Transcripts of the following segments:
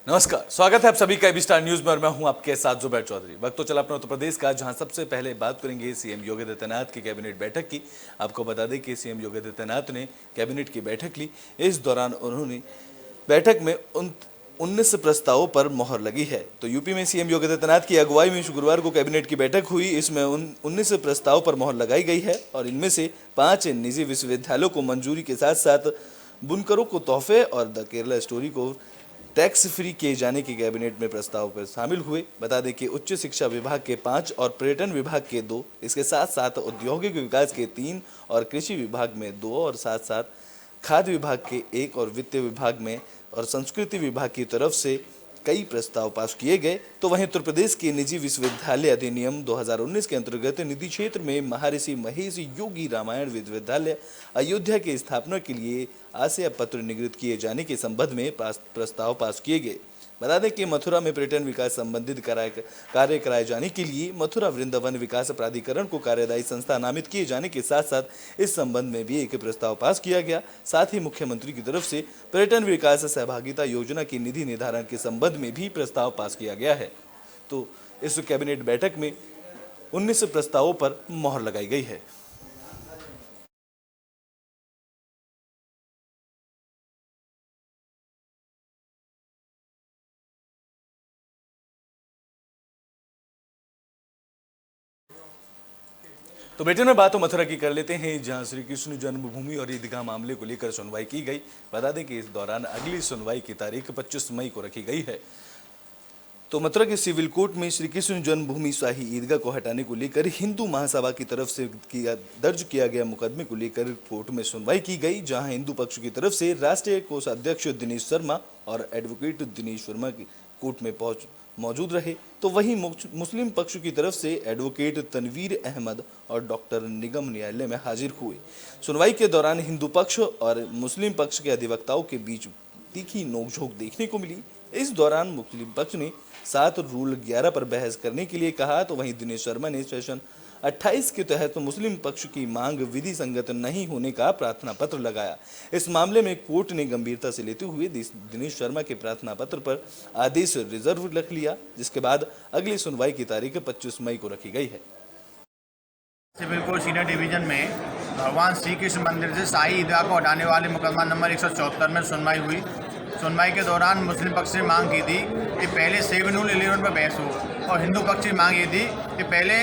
नमस्कार, स्वागत है आप सभी का एबी स्टार न्यूज में और मैं हूं आपके साथ जुबैर चौधरी। वक्त तो चला अपने उत्तर प्रदेश का, जहां सबसे पहले बात करेंगे सीएम योगी आदित्यनाथ की कैबिनेट बैठक की। आपको बता दें कि सीएम योगी आदित्यनाथ ने कैबिनेट की बैठक ली। इस दौरान उन्होंने बैठक में 19 प्रस्तावों पर मोहर लगी है। तो यूपी में सीएम योगी आदित्यनाथ की अगुवाई में शुक्रवार को कैबिनेट की बैठक हुई। इसमें 19 प्रस्तावों पर मोहर लगाई गई है और इनमें से 5 निजी विश्वविद्यालयों को मंजूरी के साथ साथ बुनकरों को तोहफे और द केरला स्टोरी को टैक्स फ्री किए जाने के कैबिनेट में प्रस्ताव पर शामिल हुए। बता दें कि उच्च शिक्षा विभाग के 5 और पर्यटन विभाग के 2, इसके साथ साथ औद्योगिक विकास के 3 और कृषि विभाग में 2 और साथ साथ खाद्य विभाग के 1 और वित्त विभाग में और संस्कृति विभाग की तरफ से कई प्रस्ताव पास किए गए। तो वहीं उत्तर प्रदेश के निजी विश्वविद्यालय अधिनियम 2019 के अंतर्गत निधि क्षेत्र में महर्षि महेश योगी रामायण विश्वविद्यालय अयोध्या की स्थापना के लिए आशय पत्र निर्गत किए जाने के संबंध में प्रस्ताव पास किए गए। बता दें कि मथुरा में पर्यटन विकास संबंधित कार्य कराए जाने के लिए मथुरा वृंदावन विकास प्राधिकरण को कार्यदायी संस्था नामित किए जाने के साथ साथ इस संबंध में भी एक प्रस्ताव पास किया गया। साथ ही मुख्यमंत्री की तरफ से पर्यटन विकास सहभागिता योजना की निधि निर्धारण के संबंध में भी प्रस्ताव पास किया गया है। तो इस कैबिनेट बैठक में 19 प्रस्तावों पर मोहर लगाई गई है। तो ब्रिटेन में बात तो मथुरा की कर लेते हैं, जहां श्री कृष्ण जन्मभूमि और ईदगाह मामले को लेकर सुनवाई की गई। बता दें कि इस दौरान अगली सुनवाई की तारीख 25 मई को रखी गई है। तो मथुरा के सिविल कोर्ट में श्री कृष्ण जन्मभूमि शाही ईदगाह को हटाने को लेकर हिंदू महासभा की तरफ से दर्ज किया गया मुकदमे को लेकर कोर्ट में सुनवाई की गई, जहां हिंदू पक्ष की तरफ से राष्ट्रीय कोषाध्यक्ष दिनेश शर्मा और एडवोकेट दिनेश वर्मा कोर्ट में मौजूद रहे। तो वहीं मुस्लिम पक्ष की तरफ से एडवोकेट तनवीर अहमद और डॉक्टर निगम न्यायालय में हाजिर हुए। सुनवाई के दौरान हिंदू पक्ष और मुस्लिम पक्ष के अधिवक्ताओं के बीच तीखी नोकझोंक देखने को मिली। इस दौरान मुस्लिम पक्ष ने 7 रूल 11 पर बहस करने के लिए कहा, तो वहीं दिनेश शर्मा ने सेशन 28 के तहत मुस्लिम पक्ष की मांग विधि संगत नहीं होने का प्रार्थना पत्र लगाया। इस मामले में कोर्ट ने गंभीरता से लेते हुए दिनेश शर्मा के प्रार्थना पत्र पर आदेश रिजर्व रख लिया, जिसके बाद अगली सुनवाई की तारीख 25 मई को रखी गई है। सिविल कोर्ट सीनियर डिवीजन में भगवान श्री कृष्ण मंदिर से शाही ईदगाह को हटाने वाले मुकदमा नंबर 174 में सुनवाई हुई। सुनवाई के दौरान मुस्लिम पक्ष ने मांग की थी कि पहले 7 रूल 11 पर बहस हो और हिंदू पक्ष की मांग ये थी कि पहले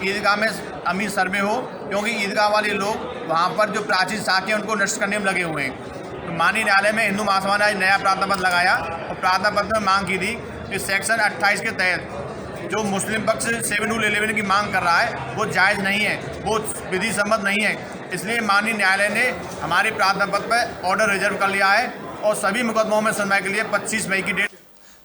ईदगाह में अमीर सर्वे हो, क्योंकि ईदगाह वाले लोग वहाँ पर जो प्राचीन साक्ष्य उनको नष्ट करने में लगे हुए हैं। तो माननीय न्यायालय में हिंदू महासभा ने आज नया प्रार्थना पत्र लगाया और प्रार्थना पत्र में मांग की थी कि सेक्शन 28 के तहत जो मुस्लिम पक्ष 7 रूल 11 की मांग कर रहा है वो जायज़ नहीं है, वो विधि सम्मत नहीं है। इसलिए माननीय न्यायालय ने हमारे प्रार्थना पत्र पर ऑर्डर रिजर्व कर लिया है और सभी मुकदमों में सुनवाई के लिए 25 मई की डेट।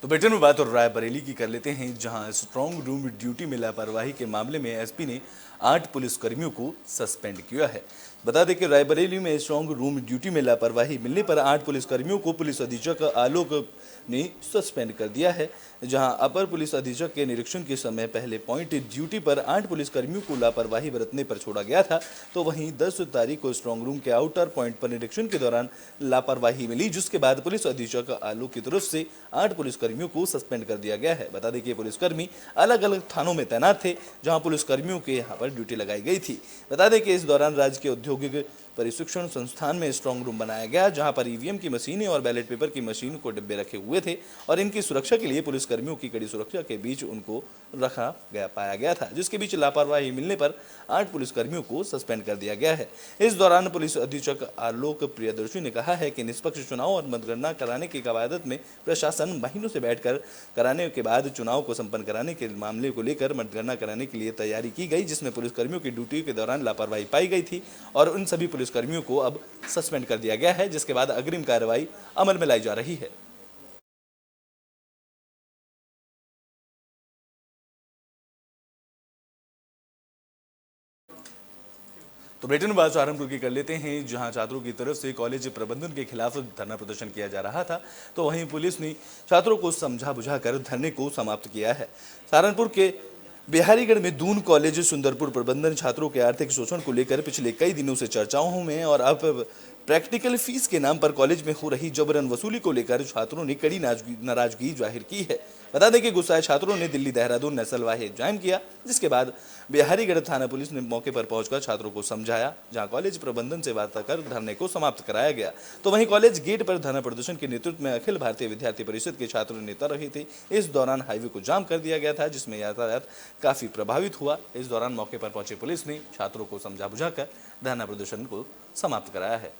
तो ब्रिटेन में बात और रायबरेली की कर लेते हैं, जहां स्ट्रांग रूम ड्यूटी में लापरवाही के मामले में एसपी ने 8 पुलिसकर्मियों को सस्पेंड किया है। बता दें कि रायबरेली में स्ट्रांग रूम ड्यूटी में लापरवाही मिलने पर 8 पुलिसकर्मियों को पुलिस अधीक्षक आलोक ने सस्पेंड कर दिया है। जहां अपर पुलिस अधीक्षक के निरीक्षण के समय पहले पॉइंट ड्यूटी पर 8 पुलिसकर्मियों को लापरवाही बरतने पर छोड़ा गया था, तो वहीं 10 तारीख को स्ट्रांग रूम के आउटर पॉइंट पर निरीक्षण के दौरान लापरवाही मिली, जिसके बाद पुलिस अधीक्षक आलोक की तरफ से 8 पुलिसकर्मियों को सस्पेंड कर दिया गया है। बता दें कि पुलिसकर्मी अलग अलग थानों में तैनात थे, जहां पुलिसकर्मियों के यहाँ पर ड्यूटी लगाई गई थी। बता दें कि इस दौरान राज्य के औद्योगिक प्रशिक्षण संस्थान में स्ट्रांग रूम बनाया गया, जहां पर ईवीएम की मशीनें और बैलेट पेपर की मशीन को डिब्बे रखे हुए थे और इनकी सुरक्षा के लिए पुलिसकर्मियों की कड़ी सुरक्षा के बीच उनको रखा गया पाया गया था, जिसके बीच लापरवाही मिलने पर 8 पुलिसकर्मियों को सस्पेंड कर दिया गया है। इस दौरान पुलिस अधीक्षक आलोक प्रियदर्शी ने कहा है कि निष्पक्ष चुनाव और मतगणना कराने की कवायद में प्रशासन महीनों से बैठकर कराने के बाद चुनाव को संपन्न कराने के मामले को लेकर मतगणना कराने के लिए तैयारी की गई, जिसमें पुलिसकर्मियों की ड्यूटी के दौरान लापरवाही पाई गई थी और उन सभी पुलिसकर्मियों को अब सस्पेंड कर दिया गया है, जिसके बाद अग्रिम कार्रवाई अमल में लाई जा रही है। तो ब्रिटेन में बात सहारनपुर की कर लेते हैं, जहां छात्रों की तरफ से कॉलेज प्रबंधन के खिलाफ धरना प्रदर्शन किया जा रहा था, तो वहीं पुलिस ने छात्रों को समझा बुझाकर धरने को समाप्त किया है। सहारनपुर के बिहारीगढ़ में दून कॉलेज सुंदरपुर प्रबंधन छात्रों के आर्थिक शोषण को लेकर पिछले कई दिनों से चर्चाओं में और अब प्रैक्टिकल फीस के नाम पर कॉलेज में हो रही जबरन वसूली को लेकर छात्रों ने कड़ी नाराजगी जाहिर की है। बता दें कि गुस्साए छात्रों ने दिल्ली देहरादून नस्लवाही जाम किया, जिसके बाद बिहारीगढ़ थाना पुलिस ने मौके पर पहुंचकर छात्रों को समझाया, जहां कॉलेज प्रबंधन से वार्ता कर धरने को समाप्त कराया गया। तो वहीं कॉलेज गेट पर धरना प्रदर्शन के नेतृत्व में अखिल भारतीय विद्यार्थी परिषद के छात्र नेता रहे थे। इस दौरान हाईवे को जाम कर दिया गया था, जिसमें यातायात काफी प्रभावित हुआ। इस दौरान मौके पर पहुंची पुलिस ने छात्रों को समझा बुझाकर धरना प्रदर्शन को समाप्त कराया है।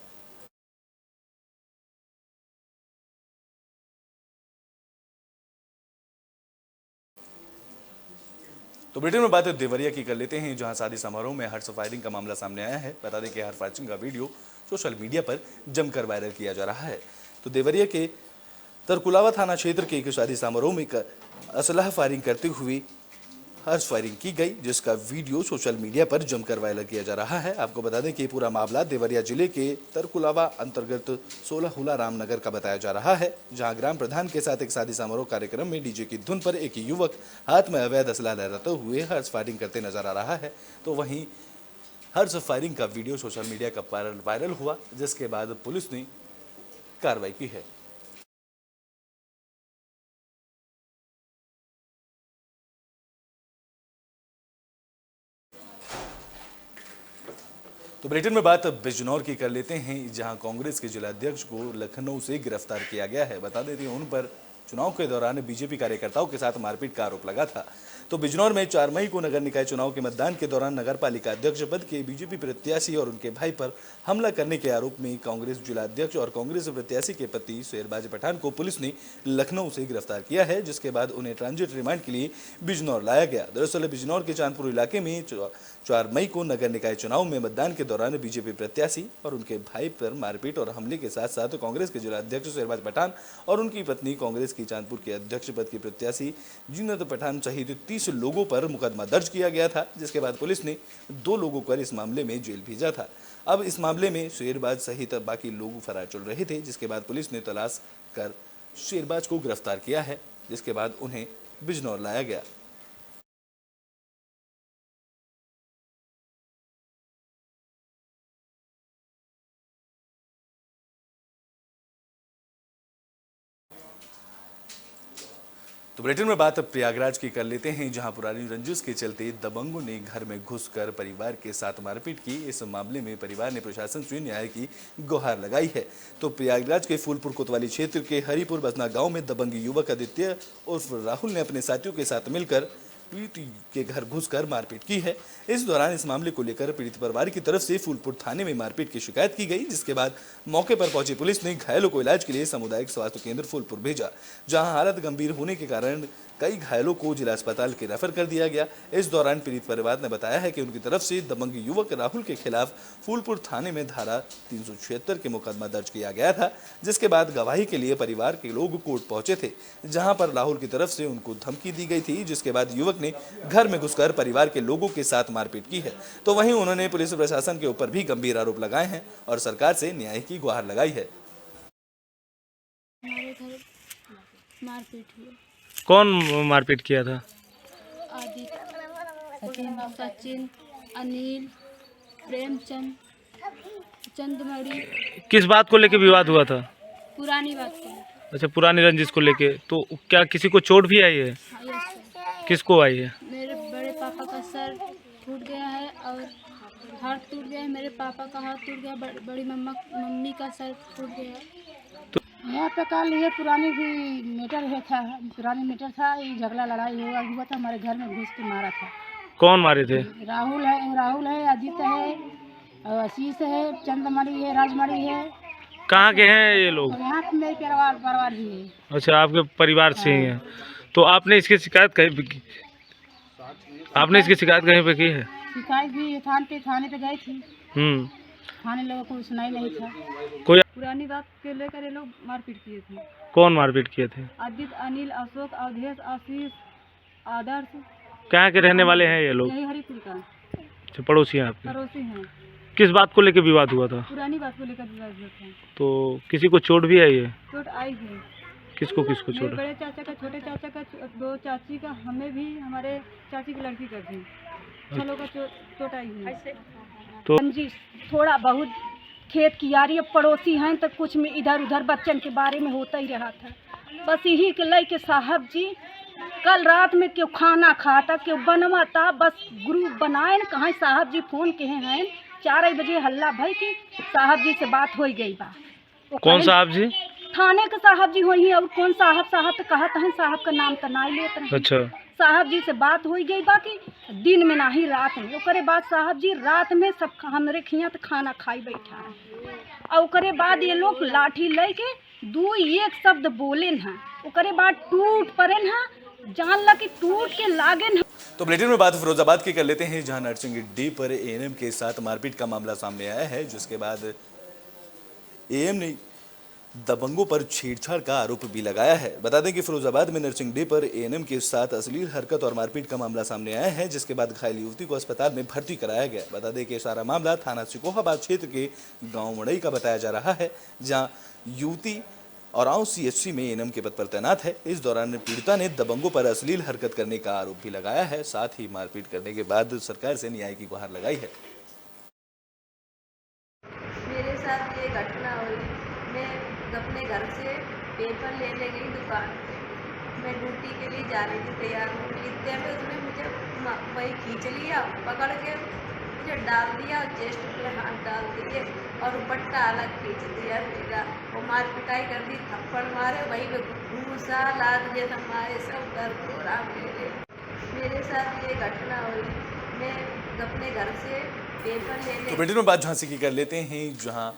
तो ब्रिटेन में बात देवरिया की कर लेते हैं, जहां शादी समारोह में हर्ष फायरिंग का मामला सामने आया है। बता दें कि हर्ष फायरिंग का वीडियो सोशल मीडिया पर जमकर वायरल किया जा रहा है। तो देवरिया के तरकुलावा थाना क्षेत्र के एक शादी समारोह में असलहा फायरिंग करते हुए हर्ष फायरिंग की गई, जिसका वीडियो सोशल मीडिया पर जमकर वायरल किया जा रहा है। आपको बता दें कि पूरा मामला देवरिया जिले के तरकुलावा अंतर्गत 16 हुला रामनगर का बताया जा रहा है, जहां ग्राम प्रधान के साथ एक शादी समारोह कार्यक्रम में डीजे की धुन पर एक युवक हाथ में अवैध असला लहराते हुए हर्ष फायरिंग करते नजर आ रहा है। तो वहीं हर्ष फायरिंग का वीडियो सोशल मीडिया का वायरल हुआ, जिसके बाद पुलिस ने कार्रवाई की है। तो ब्रिटेन में बात बिजनौर की कर लेते हैं, जहां कांग्रेस के जिलाध्यक्ष को लखनऊ से गिरफ्तार किया गया है। बता देते हैं उन पर चुनाव के दौरान बीजेपी कार्यकर्ताओं के साथ मारपीट का आरोप लगा था। तो बिजनौर में 4 मई को नगर निकाय चुनाव के मतदान के दौरान नगर पालिका अध्यक्ष पद के बीजेपी प्रत्याशी और उनके भाई पर हमला करने के आरोप में कांग्रेस जिलाध्यक्ष और कांग्रेस प्रत्याशी के पति शेरबाज पठान को पुलिस ने लखनऊ से गिरफ्तार किया है, जिसके बाद उन्हें ट्रांजिट रिमांड के लिए बिजनौर लाया गया। दरअसल बिजनौर के चांदपुर इलाके में 4 मई को नगर निकाय चुनाव में मतदान के दौरान बीजेपी प्रत्याशी और उनके भाई पर मारपीट और हमले के साथ साथ कांग्रेस के जिलाध्यक्ष शेरबाज पठान और उनकी पत्नी कांग्रेस की चांदपुर के अध्यक्ष पद की प्रत्याशी जीनत पठान सहित 30 लोगों पर मुकदमा दर्ज किया गया था, जिसके बाद पुलिस ने 2 लोगों को इस मामले में जेल भेजा था। अब इस मामले में शेरबाज सहित बाकी लोग फरार चल रहे थे, जिसके बाद पुलिस ने तलाश कर शेरबाज को गिरफ्तार किया है, जिसके बाद उन्हें बिजनौर लाया गया। तो ब्रिटेन में बात प्रयागराज की कर लेते हैं, जहां पुरानी रंजिश के चलते दबंगों ने घर में घुसकर परिवार के साथ मारपीट की। इस मामले में परिवार ने प्रशासन से न्याय की गुहार लगाई है। तो प्रयागराज के फूलपुर कोतवाली क्षेत्र के हरिपुर बसना गांव में दबंग युवक आदित्य उर्फ राहुल ने अपने साथियों के साथ मिलकर पीड़ित के घर घुसकर मारपीट की है। इस दौरान इस मामले को लेकर पीड़ित परिवार की तरफ से फूलपुर थाने में मारपीट की शिकायत की गई, जिसके बाद मौके पर पहुंची पुलिस ने घायलों को इलाज के लिए सामुदायिक स्वास्थ्य केंद्र फूलपुर भेजा, जहां हालत गंभीर होने के कारण कई घायलों को जिला अस्पताल के रेफर कर दिया गया। इस दौरान पीड़ित परिवार ने बताया है कि उनकी तरफ से दबंग युवक राहुल के खिलाफ फूलपुर थाने में धारा 376 के मुकदमा दर्ज किया गया था, जिसके बाद गवाही के लिए परिवार के लोग कोर्ट पहुंचे थे, जहां पर राहुल की तरफ से उनको धमकी दी गई थी, जिसके बाद युवक ने घर में घुसकर परिवार के लोगों के साथ मारपीट की है। तो वहीं उन्होंने पुलिस प्रशासन के ऊपर भी गंभीर आरोप लगाए हैं और सरकार से न्याय की गुहार लगाई है। हमारे घर मारपीट हुई। कौन मारपीट किया था? आदित्य, सचिन, अनिल, प्रेमचंद, चंदमणि। किस बात को लेके विवाद हुआ था? पुरानी बात को। अच्छा, पुरानी रंजिश को लेके। तो क्या किसी को चोट भी आई है? हाँ, यस सर। किसको आई है? मेरे बड़े पापा का सर टूट गया है और हाथ टूट गया है। मेरे पापा का हाथ टूट गया, बड़ी मम्मी का सर टूट गया। यहाँ पे कल ये पुरानी भी मैटर था, ये झगड़ा लड़ाई हुआ था, हमारे घर में घुस के मारा था। कौन मारे थे? राहुल है, आदित्य है, और आशीष है, चंदमणि है, राजमणि है। कहाँ के हैं ये लोग? और यहाँ पे मेरे परिवार भी है। अच्छा, आपके परिवार से ही हैं। तो आपने इसकी शिकायत कहीं पे की? आपने इसकी शिकायत कहीं पे की है? शिकायत भी थाने पे गई थी। थाने लोगों को सुनाई नहीं था। कोई पुरानी बात के लेकर ये लोग मारपीट किए थे। कौन मारपीट किए थे? आदित्य, अनिल, अशोक, अवधेश, आशीष, आदर्श। कहाँ के रहने वाले हैं ये लोग? यही हरिपुर का अच्छा, पड़ोसी हैं आपके। पड़ोसी हैं। किस बात को लेके विवाद हुआ था? पुरानी बात को लेकर विवाद हुआ था। तो किसी को चोट भी आई है? चोट आई है। किसको मेरे चोट? बड़े चाचा का, छोटे चाचा का, 2 चाची का, हमें भी, हमारे चाची की लड़की का भी 6 लोगों का चोट आई है। तो रंजिश थोड़ा बहुत खेत की यारी, अब पड़ोसी हैं तो कुछ में इधर उधर बच्चन के बारे में होता ही रहा था। बस यही के लई के साहब जी कल रात में क्यों खाना खाता क्यों बनवाता, बस ग्रुप बनाए न कहाँ साहब जी फोन कहे हैं 4 बजे हल्ला भाई कि साहब जी से बात हो गई बा। कौन साहब जी? थाने के साहब जी हुई और कौन साहब तो कहते हैं, साहब का नाम तो नहीं लेते हैं। अच्छा, साहब जी से बात हो गई बाकी दिन में नहीं रात में। ओकरे बाद साहब जी रात में सब हमरे खिया तो खाना खाई बैठा है और ओकरे बाद ये लोग लाठी लेके 2-1 शब्द बोले हैं, ओकरे बाद टूट पड़े हैं, जान ला कि टूट के लागे न। तो बुलेटिन में बात फिरोजाबाद की कर लेते हैं, जहां नर्सिंग डे पर एएनएम के साथ मारपीट का मामला सामने आया है, जिसके बाद एएम ने दबंगों पर छेड़छाड़ का आरोप भी लगाया है। बता दें कि फिरोजाबाद में नर्सिंग डे पर एएनएम के साथ अश्लील हरकत और मारपीट का मामला सामने आया है, जिसके बाद घायल युवती को अस्पताल में भर्ती कराया गया। बता दें कि सारा मामला थाना सिकोहाबाद क्षेत्र के गांव मड़ई का बताया जा रहा है, जहां युवती और सीएचसी में एएनएम के पद पर तैनात है। इस दौरान पीड़िता ने दबंगों पर अश्लील हरकत करने का आरोप भी लगाया है। साथ ही मारपीट करने के बाद सरकार से न्याय की गुहार लगाई है। मेरे साथ ये घटना हुई, मैं अपने घर से पेपर लेने गई दुकान पे, मैं ड्यूटी के लिए जा रही थी तैयार हूँ, इतने में उसने मुझे वही खींच लिया, पकड़ के मुझे डाल दिया, चेस्ट पे हाथ डाल दिए और बट्टा अलग खींच दिया मेरा, वो मार पिटाई कर दी, थप्पड़ मारे, वही पे घूसा लाद जैसा मारे, सब दर्द हो रहा मेरे साथ ये घटना हुई, मैं अपने घर से पेपर लेने। तो बुलेटिन में बात झांसी की कर लेते हैं, जहां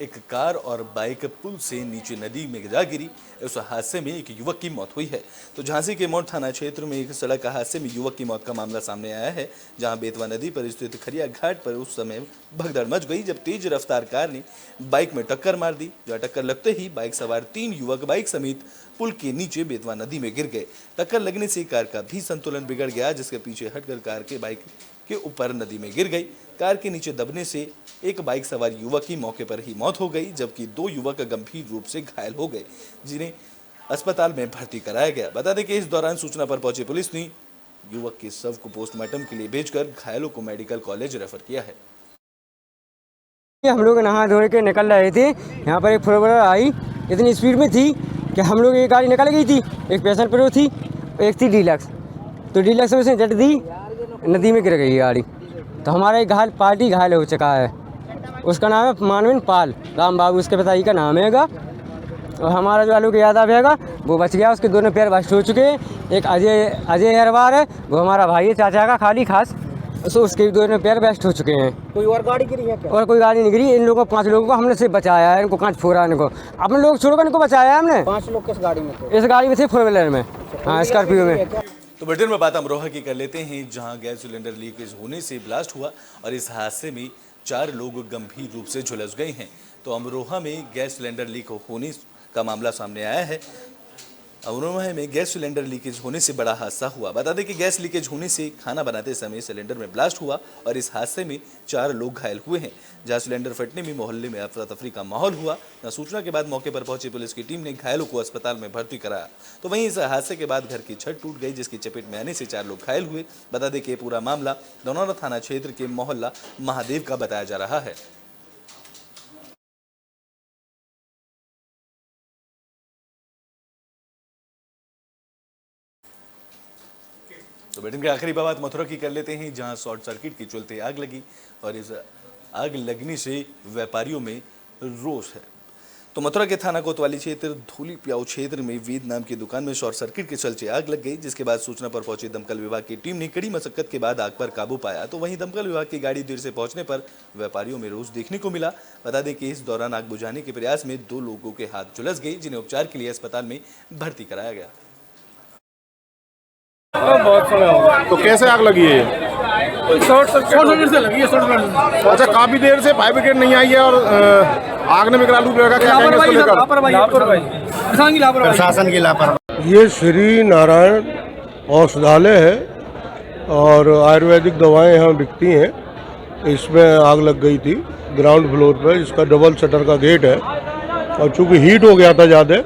एक कार और बाइक पुल से नीचे नदी में जा गिरी। उस हादसे में एक युवक की मौत हुई है। तो झांसी के मोड़ थाना क्षेत्र में एक सड़क हादसे में युवक की मौत का मामला सामने आया है, जहां बेतवा नदी पर स्थित खरिया घाट पर उस समय भगदड़ मच गई, जब तेज रफ्तार कार ने बाइक में टक्कर मार दी। जहां टक्कर लगते ही बाइक सवार 3 युवक बाइक समेत पुल के नीचे बेतवा नदी में गिर गए। टक्कर लगने से कार का भी संतुलन बिगड़ गया, जिसके पीछे हटकर कार के बाइक के ऊपर नदी में गिर गई। कार के नीचे दबने से एक बाइक सवार युवक की मौके पर ही मौत हो गई, जबकि 2 युवक गंभीर रूप से घायल हो गए, जिन्हें अस्पताल में भर्ती कराया गया। बता दें कि इस दौरान सूचना पर पहुंची पुलिस ने युवक के शव को पोस्टमार्टम के लिए भेजकर घायलों को मेडिकल कॉलेज रेफर किया है। हम लोग नहा धो के निकल रहे थे, यहाँ पर एक फोर व्हीलर आई, इतनी स्पीड में थी कि हम लोग एक गाड़ी निकल गई थी, एक पैशन प्रो थी, एक थी डीलक्स, तो डीलक्स में उसने जट दी, नदी में गिर गई गाड़ी। तो हमारा एक घायल पार्टी घायल हो चुका है, उसका नाम है मानवीन पाल, राम बाबू उसके पिताजी का नाम हैगा, और हमारा जो आलोक यादव हैगा वो बच गया, उसके दोनों पैर बस्ट हो चुके हैं। एक अजय हरवार है, वो हमारा भाई है चाचा का खाली खास, उसके दोनों पैर बेस्ट हो चुके हैं। कोई और गाड़ी गिरी है क्या? और कोई गाड़ी नहीं गिरी। इन लोगों 5 लोगों को हमने से बचाया है, इनको कांच फोड़ा, इनको अपने लोग छोड़कर इनको बचाया है हमने। 5 लोग किस गाड़ी में थे? इस गाड़ी में थे, 4 व्हीलर में, हाँ स्कॉर्पियो में। तो बुलेटिन में बात अमरोहा की कर लेते हैं, जहां गैस सिलेंडर लीकेज होने से ब्लास्ट हुआ और इस हादसे में 4 लोग गंभीर रूप से झुलस गए हैं। तो अमरोहा में गैस सिलेंडर लीक होने का मामला सामने आया है। अमरोहा में गैस सिलेंडर लीकेज होने से बड़ा हादसा हुआ। बता दें कि गैस लीकेज होने से खाना बनाते समय सिलेंडर में ब्लास्ट हुआ और इस हादसे में 4 लोग घायल हुए हैं। जहां सिलेंडर फटने में मोहल्ले में अफरा तफरी का माहौल हुआ। सूचना के बाद मौके पर पहुंची पुलिस की टीम ने घायलों को अस्पताल में भर्ती कराया। तो वहीं इस हादसे के बाद घर की छत टूट गई, जिसकी चपेट में आने से 4 लोग घायल हुए। बता दें कि पूरा मामला धनौरा थाना क्षेत्र के मोहल्ला महादेव का बताया जा रहा है। तो बुलेटिन की आखिरी बात मथुरा की कर लेते हैं, जहां शॉर्ट सर्किट के चलते आग लगी और इस आग लगने से व्यापारियों में रोष है। तो मथुरा के थाना कोतवाली क्षेत्र धूली प्याऊ क्षेत्र में वेद नाम की दुकान में शॉर्ट सर्किट के चलते आग लग गई, जिसके बाद सूचना पर पहुंची दमकल विभाग की टीम ने कड़ी मशक्कत के बाद आग पर काबू पाया। तो वहीं दमकल विभाग की गाड़ी देर से पहुंचने पर व्यापारियों में रोष देखने को मिला। बता दें कि इस दौरान आग बुझाने के प्रयास में 2 लोगों के हाथ झुलस गए, जिन्हें उपचार के लिए अस्पताल में भर्ती कराया गया। बहुत समय हो गया। तो कैसे आग लगी है? शॉर्ट सर्किट से लगी है। अच्छा, काफी देर से फायर ब्रिगेड नहीं आई है और आग ने बिगड़ा लूप लगा। क्या कहेंगे इसको लेकर? प्रशासन की लापरवाही। ये श्री नारायण औषधालय है और आयुर्वेदिक दवाएं यहाँ बिकती हैं। इसमें आग लग गई थी ग्राउंड फ्लोर पर। इसका डबल शटर का गेट है और चूंकि हीट हो गया था ज़्यादा,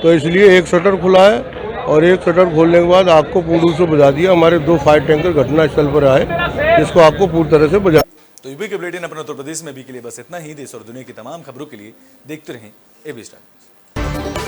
तो इसलिए एक शटर खुला है और एक शटर खोलने के बाद आग को पूर्ण रूप से बुझा दिया। हमारे 2 फायर टैंकर घटनास्थल पर आए, जिसको आग को पूरी तरह से बुझा। तो यूपी के बुलेटिन अपने उत्तर प्रदेश में अभी के लिए बस इतना ही। देश और दुनिया की तमाम खबरों के लिए देखते रहें एबी स्टार न्यूज़।